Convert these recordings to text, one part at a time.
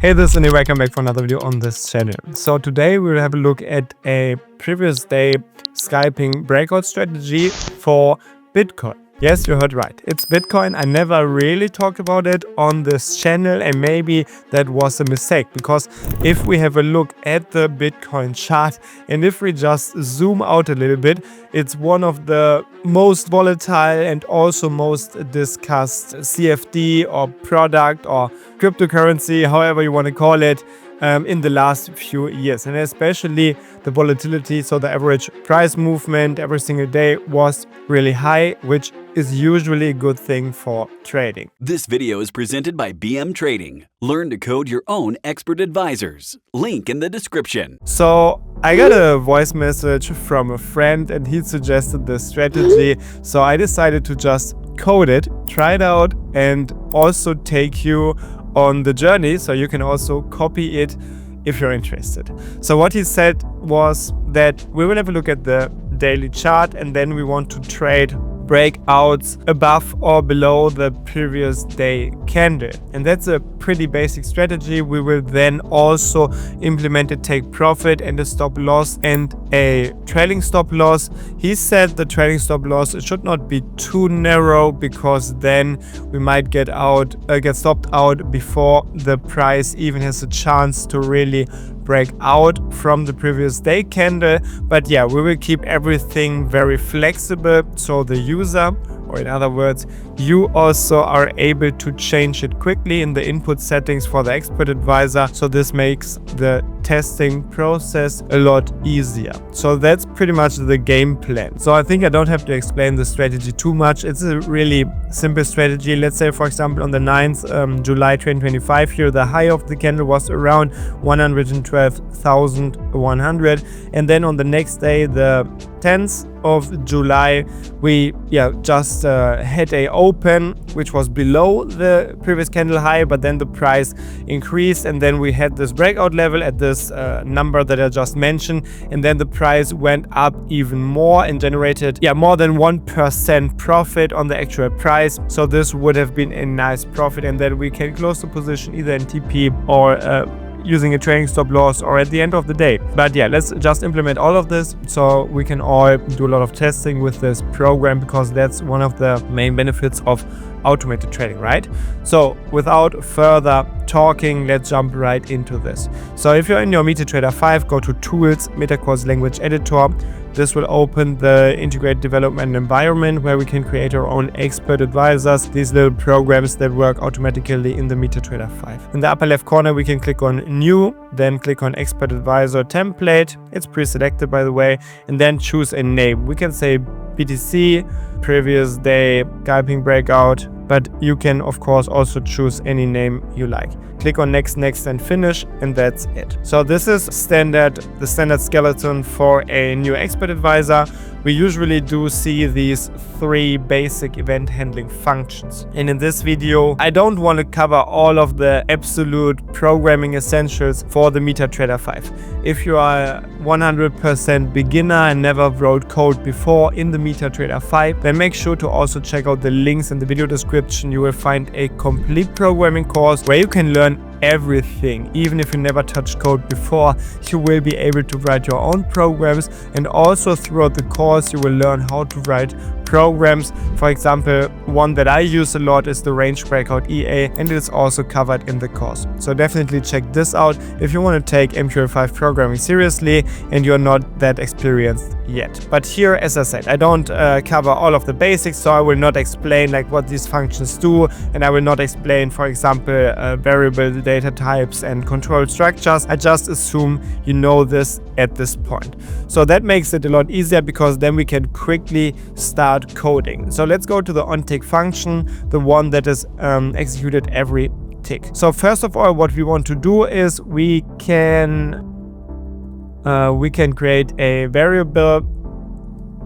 Hey, this is Andy, welcome back for another video on this channel. So today we will have a look at a previous day scalping breakout strategy for Bitcoin. Yes, you heard right. It's Bitcoin. I never really talked about it on this channel, and maybe that was a mistake, because if we have a look at the Bitcoin chart and if we just zoom out a little bit, it's one of the most volatile and also most discussed CFD or product or cryptocurrency, however you want to call it, in the last few years. And especially the volatility, so the average price movement every single day was really high, which is usually a good thing for trading. This video is presented by BM Trading. Learn to code your own expert advisors. Link in the description. So I got a voice message from a friend and he suggested this strategy. So I decided to just code it, try it out, and also take you on the journey so you can also copy it if you're interested. So what he said was that we will have a look at the daily chart and then we want to trade breakouts above or below the previous day candle, and that's a pretty basic strategy. We will then also implement a take profit and a stop loss and a trailing stop loss. He said the trailing stop loss should not be too narrow, because then we might get stopped out before the price even has a chance to really break out from the previous day candle. But yeah, we will keep everything very flexible, so the user, or in other words, you also are able to change it quickly in the input settings for the expert advisor. So this makes the testing process a lot easier. So that's pretty much the game plan. So I think I don't have to explain the strategy too much. It's a really simple strategy. Let's say, for example, on the 9th July 2025 here, the high of the candle was around 112,100, and then on the next day, the 10th of July, we just had a open which was below the previous candle high, but then the price increased, and then we had this breakout level at this number that I just mentioned, and then the price went up even more and generated more than 1% profit on the actual price. So this would have been a nice profit, and then we can close the position either in TP or using a trailing stop loss or at the end of the day. But yeah, let's just implement all of this so we can all do a lot of testing with this program, because that's one of the main benefits of automated trading, right? So without further talking, let's jump right into this. So if you're in your MetaTrader 5, go to Tools, MetaCourse Language Editor. This will open the integrated development environment where we can create our own expert advisors, these little programs that work automatically in the MetaTrader 5. In the upper left corner, we can click on New, then click on Expert Advisor Template. It's pre-selected, by the way, and then choose a name. We can say BTC, previous day, scalping breakout, but you can of course also choose any name you like. Click on next, and finish, and that's it. So this is the standard skeleton for a new expert advisor. We usually do see these 3 basic event handling functions. And in this video, I don't want to cover all of the absolute programming essentials for the MetaTrader 5. If you are 100% beginner and never wrote code before in the MetaTrader 5, then make sure to also check out the links in the video description. You will find a complete programming course where you can learn everything. Even if you never touched code before, you will be able to write your own programs, and also throughout the course you will learn how to write programs. For example, one that I use a lot is the range breakout EA, and it is also covered in the course. So definitely check this out if you want to take MQL5 programming seriously and you're not that experienced yet. But here, as I said, I don't cover all of the basics, so I will not explain like what these functions do, and I will not explain, for example, variable data types and control structures. I just assume you know this at this point. So that makes it a lot easier, because then we can quickly start coding. So let's go to the onTick function, the one that is executed every tick. So first of all, what we want to do is we can create a variable,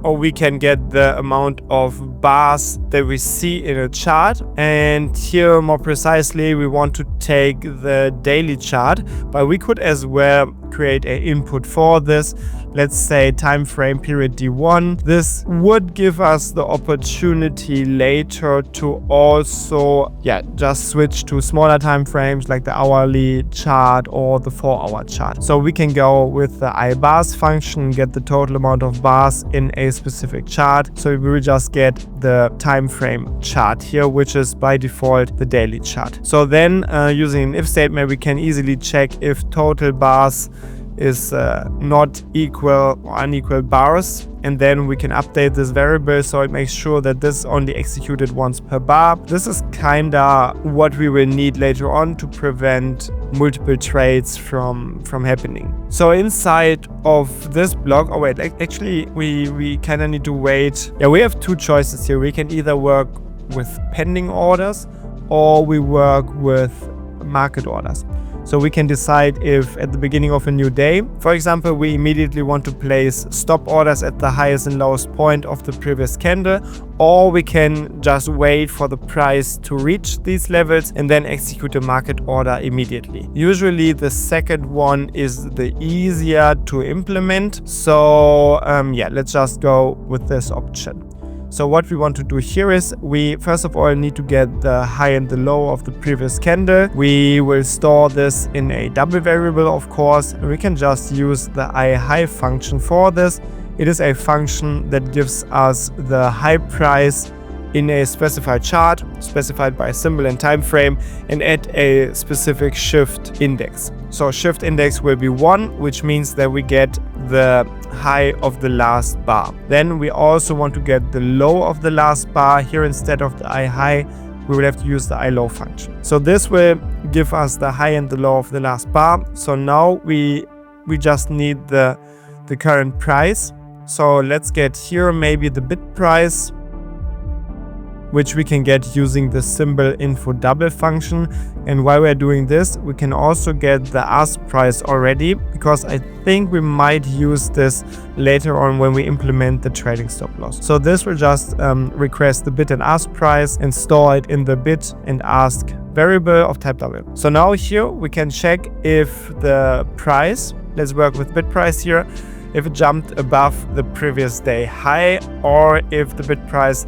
or we can get the amount of bars that we see in a chart. And here, more precisely, we want to take the daily chart, but we could as well create an input for this. Let's say time frame period D1. This would give us the opportunity later to also just switch to smaller time frames like the hourly chart or the 4-hour chart. So we can go with the ibars function, get the total amount of bars in a specific chart. So we will just get the time frame chart here, which is by default the daily chart. So then using an if statement, we can easily check if total bars is not equal or unequal bars, and then we can update this variable so it makes sure that this is only executed once per bar. This is kinda what we will need later on to prevent multiple trades from happening. So inside of this block, oh wait, actually we kinda need to wait. We have two choices here. We can either work with pending orders or we work with market orders. So we can decide if at the beginning of a new day, for example, we immediately want to place stop orders at the highest and lowest point of the previous candle, or we can just wait for the price to reach these levels and then execute a market order immediately. Usually the second one is the easier to implement. So let's just go with this option. So what we want to do here is we first of all need to get the high and the low of the previous candle. We will store this in a double variable, of course. We can just use the iHigh function for this. It is a function that gives us the high price in a specified chart, specified by a symbol and time frame, and at a specific shift index. So shift index will be 1, which means that we get the high of the last bar. Then we also want to get the low of the last bar. Here, instead of the iHigh, we will have to use the iLow function. So this will give us the high and the low of the last bar. So now we just need the current price. So let's get here maybe the bid price, which we can get using the symbol info double function. And while we're doing this, we can also get the ask price already, because I think we might use this later on when we implement the trading stop loss. So this will just request the bid and ask price and store it in the bid and ask variable of type double. So now here we can check if the price, let's work with bid price here, if it jumped above the previous day high, or if the bid price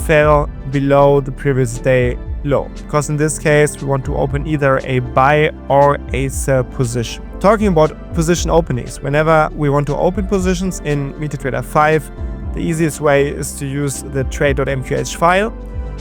fell below the previous day low, because in this case we want to open either a buy or a sell position. Talking about position openings, whenever we want to open positions in MetaTrader 5, the easiest way is to use the trade.mqh file.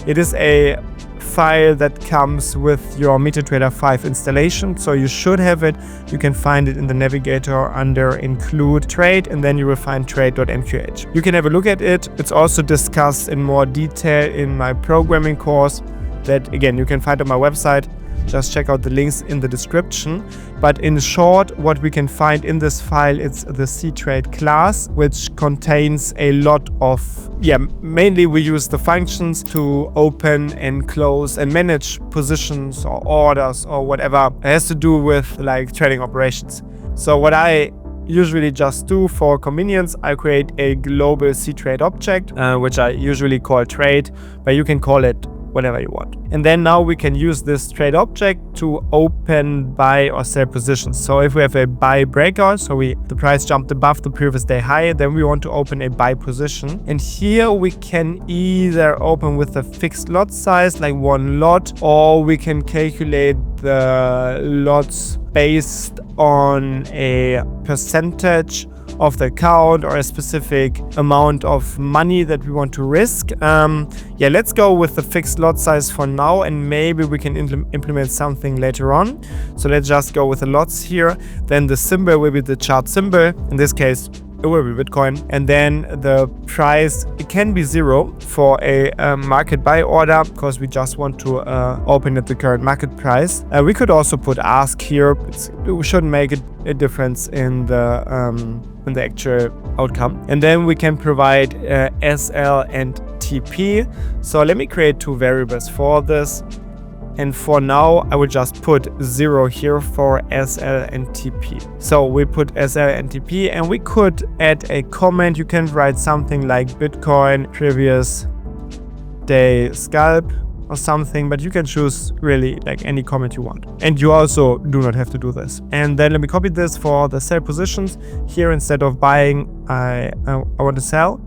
It is a file that comes with your MetaTrader 5 installation, so you should have it. You can find it in the navigator under include trade, and then you will find trade.mqh. You can have a look at it. It's also discussed in more detail in my programming course that, again, you can find on my website. Just check out the links in the description. But in short, what we can find in this file, it's the ctrade class, which contains a lot of, mainly we use the functions to open and close and manage positions or orders or whatever it has to do with like trading operations. So what I usually just do for convenience, I create a global ctrade object, which I usually call trade, but you can call it whatever you want. And then now we can use this trade object to open buy or sell positions. So if we have a buy breakout, so the price jumped above the previous day high, then we want to open a buy position. And here we can either open with a fixed lot size, like 1 lot, or we can calculate the lots based on a percentage of the account or a specific amount of money that we want to risk. Let's go with the fixed lot size for now, and maybe we can implement something later on. So let's just go with the lots here. Then the symbol will be the chart symbol. In this case, it will be Bitcoin. And then the price, it can be 0 for a market buy order, because we just want to open at the current market price. We could also put ask here. It shouldn't make a difference in the actual outcome. And then we can provide SL and TP. So let me create 2 variables for this. And for now, I will just put 0 here for SL and TP. So we put SL and TP, and we could add a comment. You can write something like Bitcoin previous day scalp, or something, but you can choose really like any comment you want. And you also do not have to do this. And then let me copy this for the sell positions. Here, instead of buying, I want to sell.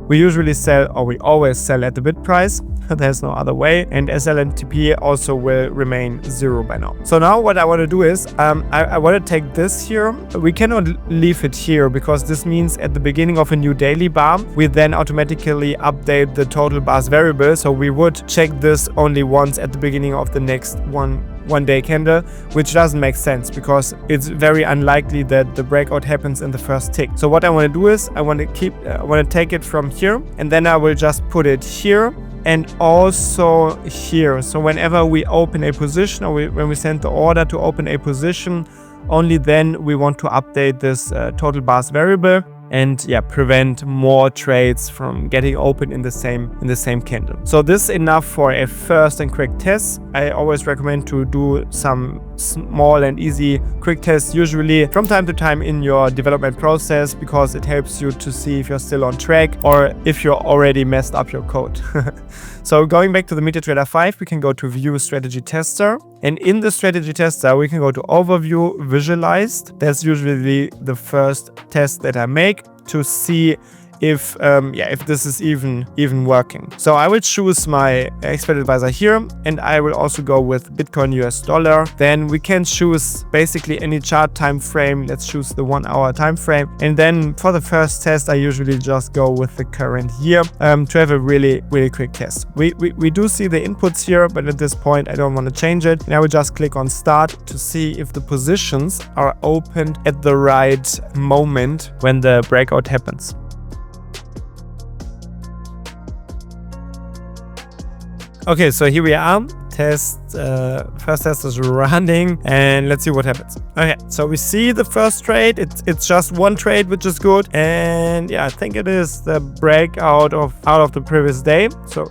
We usually sell, or we always sell at the bid price. There's no other way. And SL and TP also will remain 0 by now. So now what I want to do is, I want to take this here. We cannot leave it here because this means at the beginning of a new daily bar, we then automatically update the total bars variable. So we would check this only once at the beginning of the next one day candle, which doesn't make sense because it's very unlikely that the breakout happens in the first tick. So what I want to do is I want to take it from here, and then I will just put it here and also here. So whenever we open a position, or when we send the order to open a position, only then we want to update this total bars variable and prevent more trades from getting open in the same candle. So this is enough for a first and quick test. I always recommend to do some small and easy quick tests, usually from time to time in your development process, because it helps you to see if you're still on track or if you're already messed up your code. So going back to the MetaTrader 5, we can go to View Strategy Tester. And in the Strategy Tester, we can go to Overview, Visualized. That's usually the first test that I make to see if this is even working. So I will choose my expert advisor here, and I will also go with Bitcoin US dollar. Then we can choose basically any chart time frame. Let's choose the 1 hour time frame. And then for the first test, I usually just go with the current year to have a really quick test. We do see the inputs here, but at this point I don't want to change it. And I will just click on start to see if the positions are opened at the right moment when the breakout happens. Okay, so here we are. First test is running, and let's see what happens. Okay, so we see the first trade. It's just one trade, which is good. And I think it is the breakout out of the previous day. So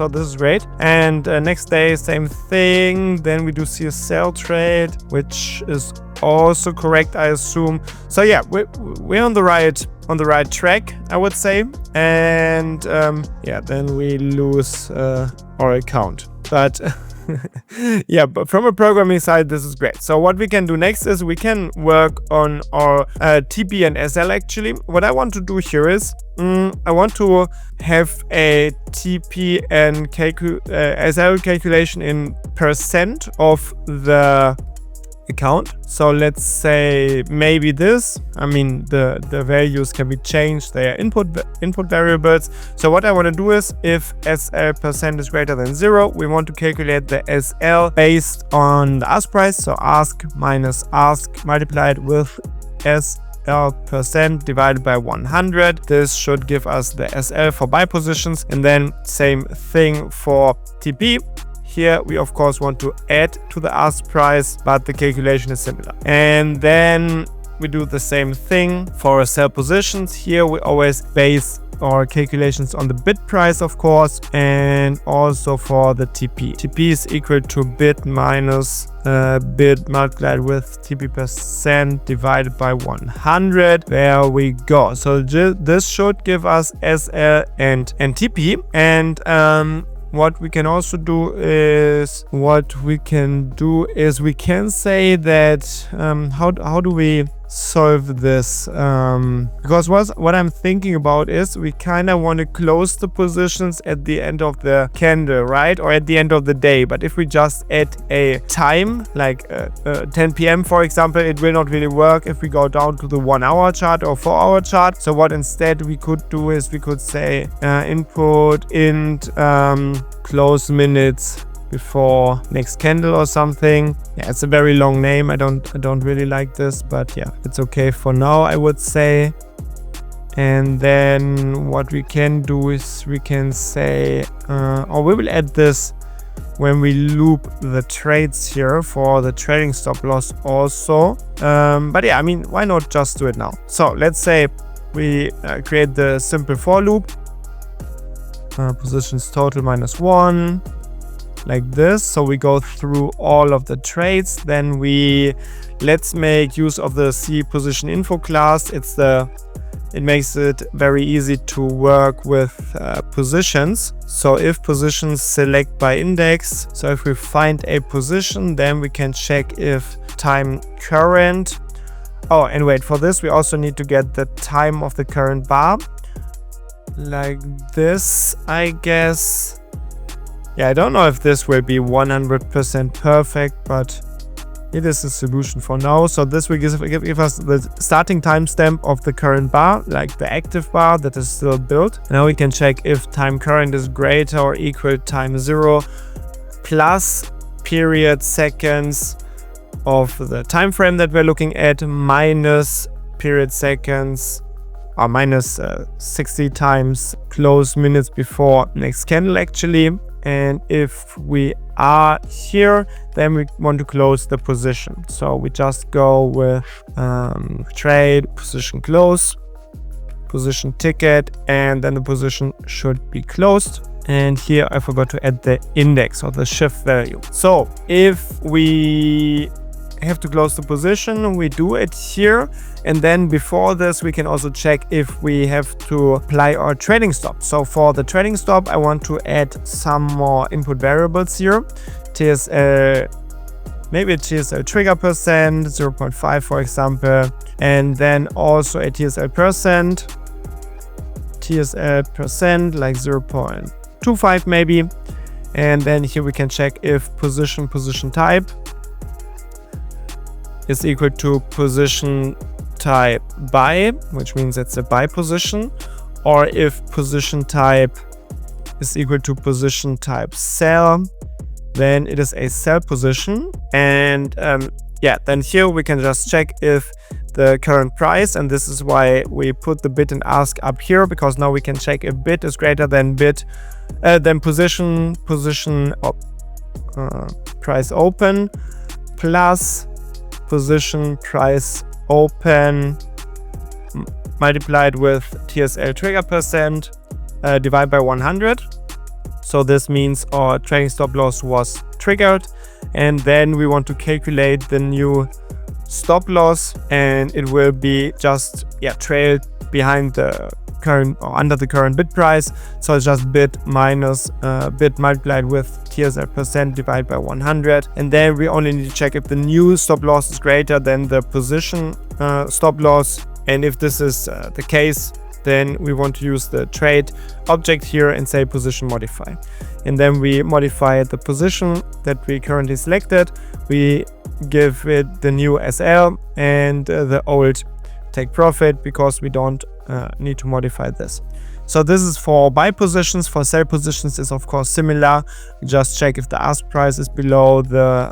this is great. And next day, same thing. Then we do see a sell trade, which is also correct, I assume. So we're on the right track, I would say. And then we lose our account. But but from a programming side, this is great. So what we can do next is we can work on our TP and SL. Actually, what I want to do here is I want to have a TP and SL calculation in percent of the account. So let's say maybe this. I mean, the values can be changed. They are input variables. So what I want to do is, if SL percent is greater than 0, we want to calculate the SL based on the ask price. So ask minus ask multiplied with SL percent divided by 100. This should give us the SL for buy positions. And then same thing for TP. Here we of course want to add to the ask price, but the calculation is similar. And then we do the same thing for sell positions. Here we always base our calculations on the bid price, of course, and also for the TP. TP is equal to bid minus bid multiplied with TP percent divided by 100. There we go. So this should give us SL and TP. And what we can also do is we can say that how do we solve this? Because what I'm thinking about is we kind of want to close the positions at the end of the candle, right? Or at the end of the day. But if we just add a time, like 10 p.m. for example, it will not really work if we go down to the 1 hour chart or 4 hour chart. So what instead we could do is we could say input int close minutes before next candle or something. It's a very long name. I don't really like this, but it's okay for now, I would say. And then what we can do is we can say or we will add this when we loop the trades here for the trading stop loss also. But I mean, why not just do it now? So let's say we create the simple for loop. Positions total -1, like this. So we go through all of the trades. Then let's make use of the C position info class. It's the it makes it very easy to work with positions. So if positions select by index, so if we find a position, then we can check if time current. Oh, and wait, for this we also need to get the time of the current bar, like this, I guess. Yeah, I don't know if this will be 100% perfect, but it is a solution for now. So this will give us the starting timestamp of the current bar, like the active bar that is still built. Now we can check if time current is greater or equal time 0 plus period seconds of the time frame that we're looking at minus period seconds, or minus 60 times close minutes before next candle actually. And if we are here, then we want to close the position. So we just go with trade, position close, position ticket, and then the position should be closed. And here I forgot to add the index or the shift value. So if we have to close the position, we do it here, and then before this we can also check if we have to apply our trading stop. So for the trading stop, I want to add some more input variables here. TSL, maybe a TSL trigger percent 0.5 for example, and then also a TSL percent like 0.25 maybe. And then here we can check if position type is equal to position type buy, which means it's a buy position, or if position type is equal to position type sell, then it is a sell position. And then here we can just check if the current price, and this is why we put the bid and ask up here, because now we can check if bid is greater than position price open plus position price open multiplied with TSL trigger percent divided by 100. So this means our trading stop loss was triggered, and then we want to calculate the new stop loss, and it will be just trailed behind the current or under the current bid price. So it's just bid minus bid multiplied with TSL percent divided by 100, and then we only need to check if the new stop loss is greater than the position stop loss. And if this is the case, then we want to use the trade object here and say position modify, and then we modify the position that we currently selected. We give it the new SL and the old take profit, because we don't need to modify this. So this is for buy positions. For sell positions is of course similar. Just check if the ask price is below the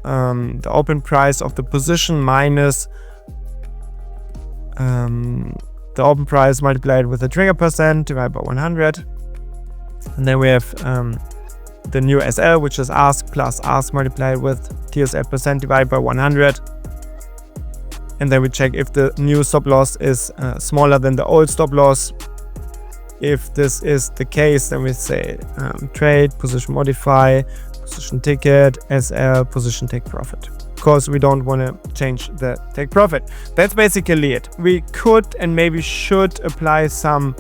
open price of the position minus the open price multiplied with the trigger percent divided by 100. And then we have the new SL, which is ask plus ask multiplied with TSL percent divided by 100. And then we check if the new stop loss is smaller than the old stop loss. If this is the case, then we say trade, position modify, position ticket, SL, position take profit. Of course, we don't want to change the take profit. That's basically it. We could and maybe should apply some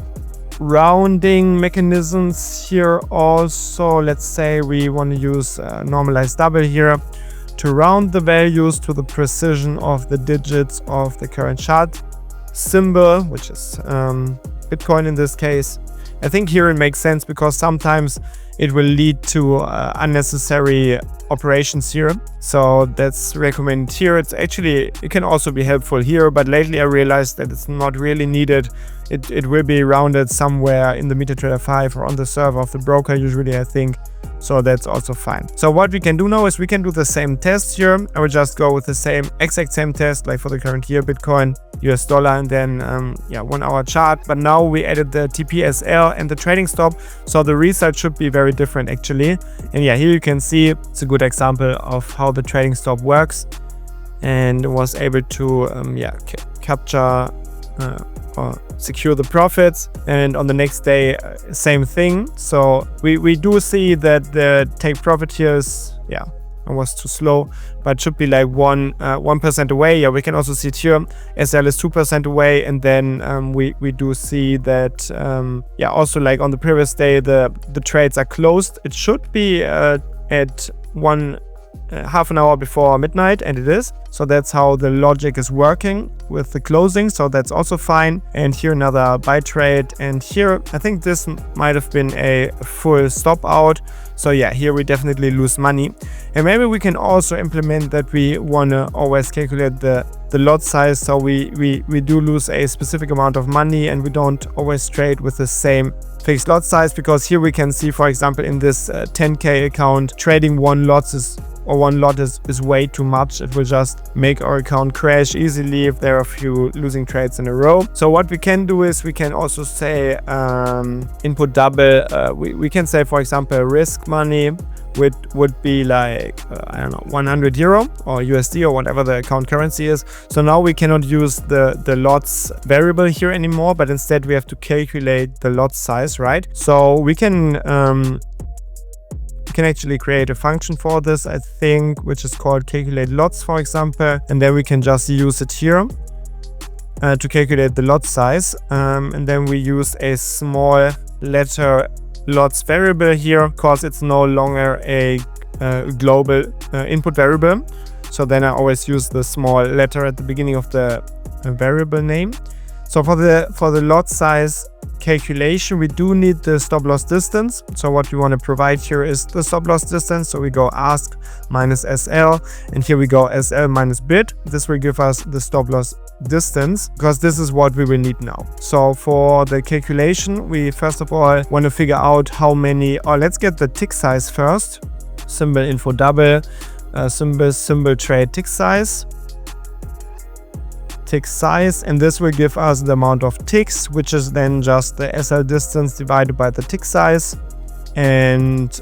rounding mechanisms here also. Let's say we want to use normalized double here to round the values to the precision of the digits of the current chart symbol, which is Bitcoin in this case. I think here it makes sense because sometimes it will lead to unnecessary operations here. So that's recommended here. It can also be helpful here, but lately I realized that it's not really needed. It will be rounded somewhere in the MetaTrader 5 or on the server of the broker usually, I think. So that's also fine. So what we can do now is we can do the same test here. I will just go with the exact same test like for the current year Bitcoin, US dollar, and then 1 hour chart. But now we added the TPSL and the trading stop. So the result should be very different actually. And here you can see it's a good example of how the trading stop works, and was able to capture or secure the profits. And on the next day, same thing. So we do see that the take profit here is I was too slow, but it should be like 1% away. Yeah, we can also see it here. SL is 2% away, and then we do see that yeah, also like on the previous day the trades are closed. It should be at half an hour before midnight, and it is. So that's how the logic is working with the closing, so that's also fine. And here another buy trade, and here I think this might have been a full stop out. So yeah, here we definitely lose money. And maybe we can also implement that we want to always calculate the lot size, so we do lose a specific amount of money and we don't always trade with the same fixed lot size, because here we can see, for example, in this 10k account, trading one lot is way too much. It will just make our account crash easily if there are a few losing trades in a row. So what we can do is we can also say input double. We can say, for example, risk money would be like I don't know, 100 euro or USD or whatever the account currency is. So now we cannot use the lots variable here anymore, but instead we have to calculate the lot size, right? So we can actually create a function for this, I think, which is called calculate lots, for example, and then we can just use it here to calculate the lot size, and then we use a small letter lots variable here, because it's no longer a global input variable. So then I always use the small letter at the beginning of the variable name. So for the lot size calculation, we do need the stop loss distance. So what we want to provide here is the stop loss distance. So we go ask minus SL, and here we go SL minus bid. This will give us the stop loss distance, because this is what we will need now. So for the calculation, we first of all want to figure out how many, or let's get the tick size first. Symbol info double, symbol trade tick size, and this will give us the amount of ticks, which is then just the SL distance divided by the tick size. And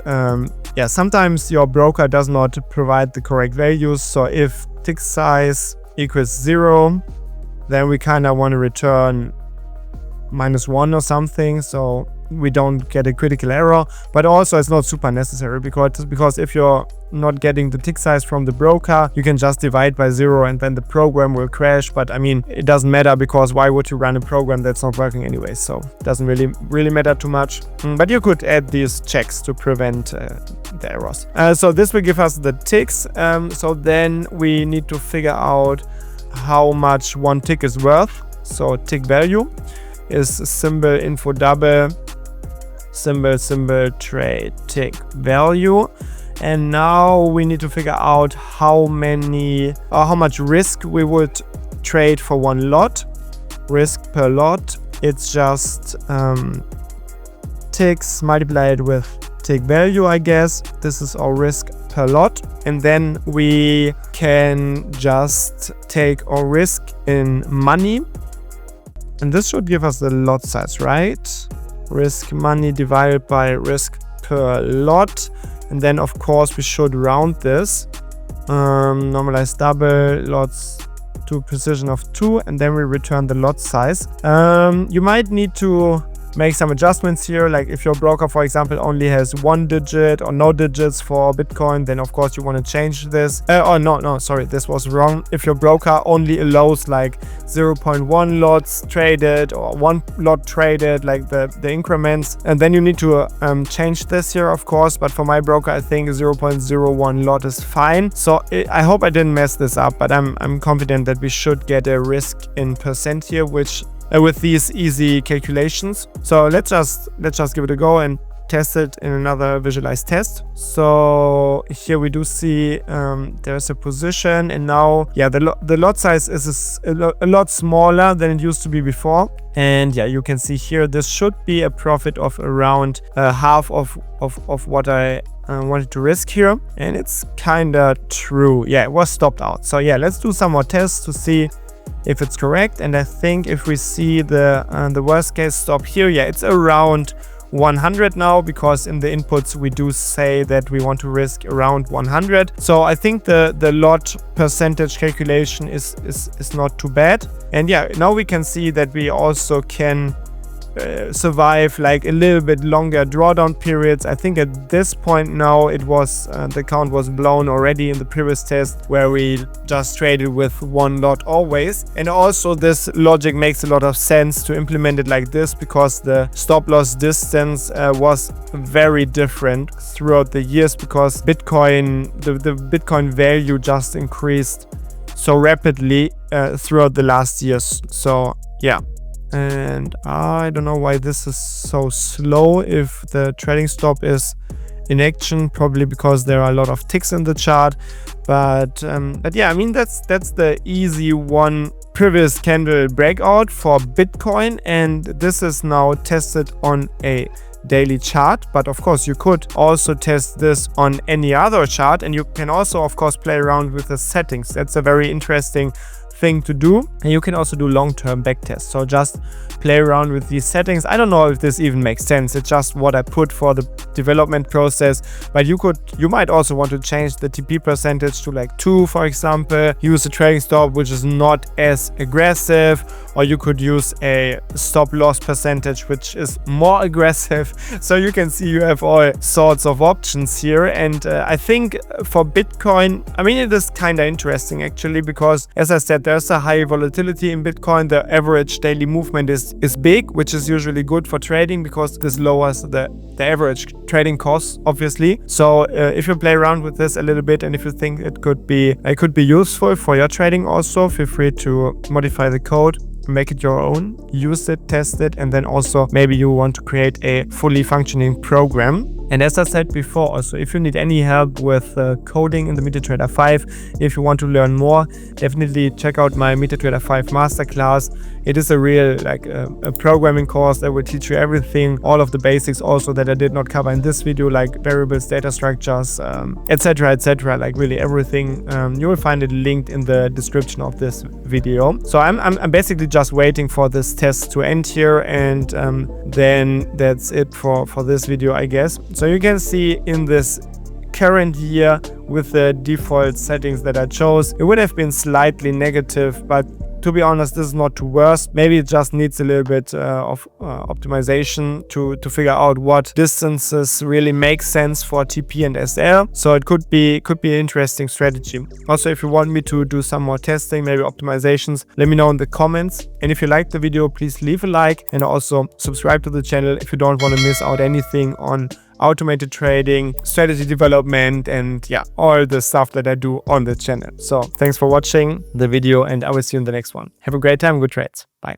yeah, sometimes your broker does not provide the correct values. So if tick size equals 0, then we kind of want to return -1 or something, so we don't get a critical error. But also it's not super necessary, because if you're not getting the tick size from the broker, you can just divide by 0 and then the program will crash. But I mean, it doesn't matter, because why would you run a program that's not working anyway? So it doesn't really matter too much. But you could add these checks to prevent the errors. So this will give us the ticks. So then we need to figure out how much one tick is worth. So tick value is symbol info double, symbol trade tick value. And now we need to figure out how much risk we would trade for one lot. Risk per lot, it's just ticks multiplied with tick value, I guess. This is our risk per lot. And then we can just take our risk in money. And this should give us the lot size, right? Risk money divided by risk per lot. And then of course we should round this. Normalize double lots to precision of 2, and then we return the lot size. You might need to make some adjustments here, like if your broker, for example, only has 1 digit or no digits for Bitcoin, then of course you want to change this. Sorry, this was wrong. If your broker only allows like 0.1 lots traded or 1 lot traded, like the increments, and then you need to change this here, of course. But for my broker, I think 0.01 lot is fine. So I hope I didn't mess this up, but I'm confident that we should get a risk in percent here, which with these easy calculations. So let's just give it a go and test it in another visualized test. So here we do see there's a position, and now yeah, the lot size is a lot smaller than it used to be before. And yeah, you can see here this should be a profit of around half of what I wanted to risk here, and it's kind of true. Yeah, it was stopped out. So yeah, let's do some more tests to see if it's correct. And I think if we see the worst case stop here, yeah, it's around 100 now, because in the inputs we do say that we want to risk around 100. So I think the lot percentage calculation is not too bad. And yeah, now we can see that we also can survive like a little bit longer drawdown periods. I think at this point now it was the account was blown already in the previous test where we just traded with one lot always. And also this logic makes a lot of sense to implement it like this because the stop loss distance was very different throughout the years because Bitcoin, the Bitcoin value just increased so rapidly throughout the last years. So yeah, and I don't know why this is so slow if the trading stop is in action, probably because there are a lot of ticks in the chart. But yeah, I mean that's the easy one previous candle breakout for Bitcoin, and this is now tested on a daily chart. But of course you could also test this on any other chart, and you can also of course play around with the settings. That's a very interesting thing to do. And you can also do long-term backtest, so just play around with these settings. I don't know if this even makes sense, it's just what I put for the development process, but you might also want to change the TP percentage to like 2, for example, use a trading stop which is not as aggressive, or you could use a stop loss percentage which is more aggressive. So you can see you have all sorts of options here. And I think for Bitcoin, I mean, it is kind of interesting actually, because as I said, there's a high volatility in Bitcoin. The average daily movement is big, which is usually good for trading because this lowers the average trading costs, obviously. So if you play around with this a little bit, and if you think it could be useful for your trading also, feel free to modify the code, make it your own, use it, test it, and then also maybe you want to create a fully functioning program. And as I said before, also if you need any help with coding in the MetaTrader 5, if you want to learn more, definitely check out my MetaTrader 5 masterclass. It is a real a programming course that will teach you everything, all of the basics also that I did not cover in this video, like variables, data structures, etc., like really everything. You will find it linked in the description of this video. So I'm basically just waiting for this test to end here, and then that's it for this video, I guess. So you can see in this current year with the default settings that I chose, it would have been slightly negative, but to be honest, this is not too worse. Maybe it just needs a little bit of optimization to figure out what distances really make sense for TP and SL. So it could be an interesting strategy. Also, if you want me to do some more testing, maybe optimizations, let me know in the comments. And if you liked the video, please leave a like and also subscribe to the channel if you don't want to miss out anything on automated trading, strategy development, and yeah, all the stuff that I do on the channel. So thanks for watching the video, and I will see you in the next one. Have a great time, good trades. Bye.